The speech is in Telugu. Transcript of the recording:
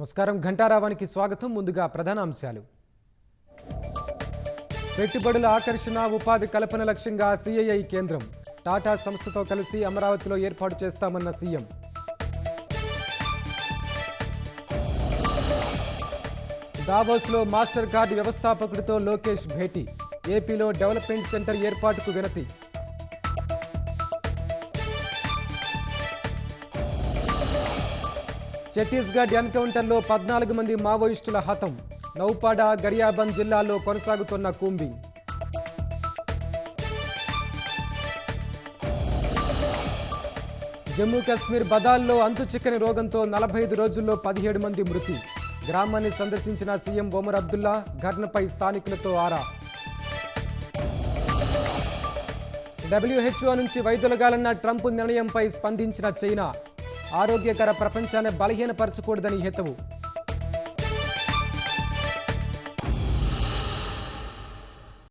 నమస్కారం. ఘంటారావానికి స్వాగతం. ముందుగా ప్రధాన అంశాలు. పెట్టుబడుల ఆకర్షణ, ఉపాధి కల్పన లక్ష్యంగా సిఐఐ కేంద్రం. టాటా సంస్థతో కలిసి అమరావతిలో ఏర్పాటు చేస్తామన్న సీఎం. దావోస్లో మాస్టర్ కార్డు వ్యవస్థాపకుడితో లోకేష్ భేటీ. ఏపీలో డెవలప్మెంట్ సెంటర్ ఏర్పాటుకు వినతి. ఛత్తీస్గఢ్ ఎన్కౌంటర్లో 14 మంది మావోయిస్టుల హతం. నౌపాడ, గరియాబంద్ జిల్లాల్లో కొనసాగుతున్న కూంబింగ్. జమ్మూ కాశ్మీర్ బదాల్లో అంతుచిక్కని రోగంతో 45 రోజుల్లో 17 మంది మృతి. గ్రామాన్ని సందర్శించిన సీఎం ఒమర్ అబ్దుల్లా ఘటనపై స్థానికులతో ఆరా. WHO నుంచి వైదొలగాలన్న ట్రంప్ నిర్ణయంపై స్పందించిన చైనా. ఆరోగ్యకర ప్రపంచాన్ని బలహీనపరచకూడదని హితవు.